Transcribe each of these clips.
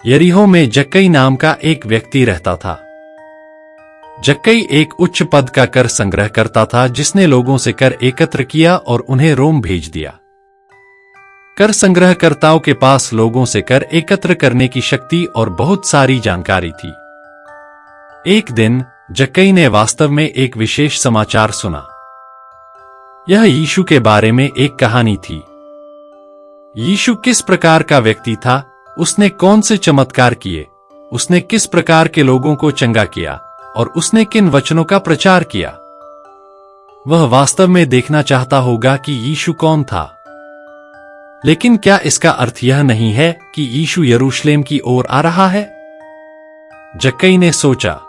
यरीहो में जक्कई नाम का एक व्यक्ति रहता था। जक्कई एक उच्च पद का कर संग्रह करता था, जिसने लोगों से कर एकत्र किया और उन्हें रोम भेज दिया। कर संग्रहकर्ताओं के पास लोगों से कर एकत्र करने की शक्ति और बहुत सारी जानकारी थी। एक दिन जक्कई ने वास्तव में एक विशेष समाचार सुना। यह यीशु के बारे में एक कहानी थी। यीशु किस प्रकार का व्यक्ति था, उसने कौन से चमत्कार किए, उसने किस प्रकार के लोगों को चंगा किया और उसने किन वचनों का प्रचार किया। वह वास्तव में देखना चाहता होगा कि यीशु कौन था। लेकिन क्या इसका अर्थ यह नहीं है कि यीशु यरूशलेम की ओर आ रहा है? जक्कई ने सोचा,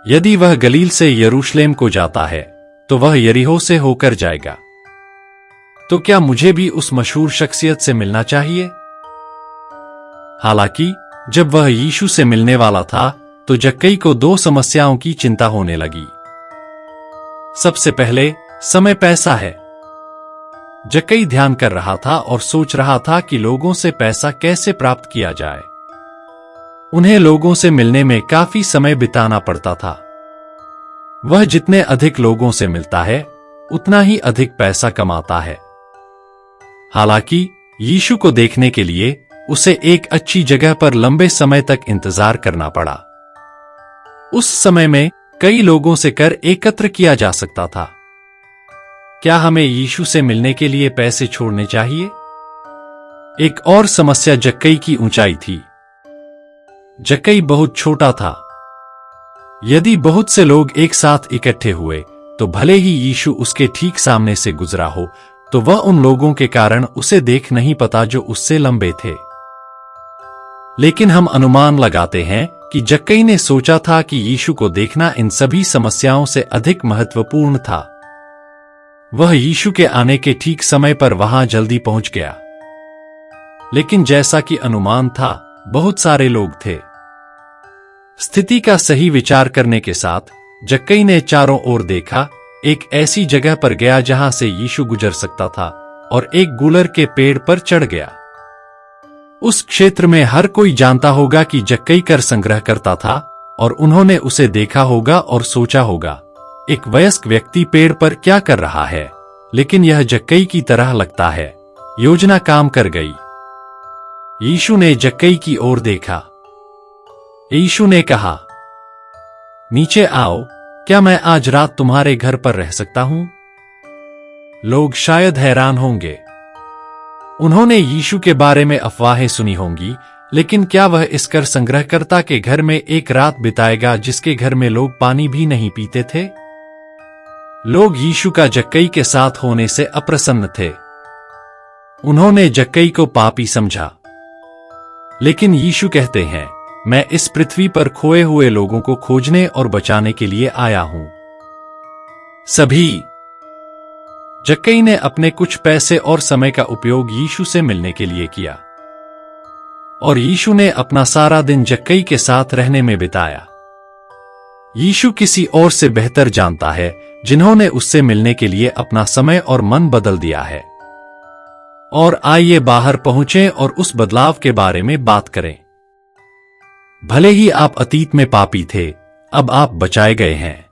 यदि वह गलील से यरूशलेम को जाता है तो वह यरीहो से होकर जाएगा। तो क्या मुझे भी उस मशहूर शख्सियत से मिलना चाहिए? हालांकि जब वह यीशु से मिलने वाला था तो जक्कई को दो समस्याओं की चिंता होने लगी। सबसे पहले, समय पैसा है। जक्कई ध्यान कर रहा था और सोच रहा था कि लोगों से पैसा कैसे प्राप्त किया जाए। उन्हें लोगों से मिलने में काफी समय बिताना पड़ता था। वह जितने अधिक लोगों से मिलता है उतना ही अधिक पैसा कमाता है। हालांकि यीशु को देखने के लिए उसे एक अच्छी जगह पर लंबे समय तक इंतजार करना पड़ा। उस समय में कई लोगों से कर एकत्र किया जा सकता था। क्या हमें यीशु से मिलने के लिए पैसे छोड़ने चाहिए? एक और समस्या जक्कई की ऊंचाई थी। जक्कई बहुत छोटा था। यदि बहुत से लोग एक साथ इकट्ठे हुए तो भले ही यीशु उसके ठीक सामने से गुजरा हो तो वह उन लोगों के कारण उसे देख नहीं पाता जो उससे लंबे थे। लेकिन हम अनुमान लगाते हैं कि जक्कई ने सोचा था कि यीशु को देखना इन सभी समस्याओं से अधिक महत्वपूर्ण था। वह यीशु के आने के ठीक समय पर वहां जल्दी पहुंच गया। लेकिन जैसा कि अनुमान था, बहुत सारे लोग थे। स्थिति का सही विचार करने के साथ जक्कई ने चारों ओर देखा, एक ऐसी जगह पर गया जहां से यीशु गुजर सकता था और एक गूलर के पेड़ पर चढ़ गया। उस क्षेत्र में हर कोई जानता होगा कि जक्कई कर संग्रह करता था और उन्होंने उसे देखा होगा और सोचा होगा, एक वयस्क व्यक्ति पेड़ पर क्या कर रहा है। लेकिन यह जक्कई की तरह लगता है, योजना काम कर गई। यीशु ने जक्कई की ओर देखा। यीशु ने कहा, नीचे आओ, क्या मैं आज रात तुम्हारे घर पर रह सकता हूं? लोग शायद हैरान होंगे। उन्होंने यीशु के बारे में अफवाहें सुनी होंगी, लेकिन क्या वह इस कर संग्रहकर्ता के घर में एक रात बिताएगा जिसके घर में लोग पानी भी नहीं पीते थे? लोग यीशु का जक्कई के साथ होने से अप्रसन्न थे। उन्होंने जक्कई को पापी समझा। लेकिन यीशु कहते हैं, मैं इस पृथ्वी पर खोए हुए लोगों को खोजने और बचाने के लिए आया हूं। सभी जक्कई ने अपने कुछ पैसे और समय का उपयोग यीशु से मिलने के लिए किया और यीशु ने अपना सारा दिन जक्कई के साथ रहने में बिताया। यीशु किसी और से बेहतर जानता है जिन्होंने उससे मिलने के लिए अपना समय और मन बदल दिया है। और आइए बाहर पहुंचें और उस बदलाव के बारे में बात करें। भले ही आप अतीत में पापी थे, अब आप बचाए गए हैं।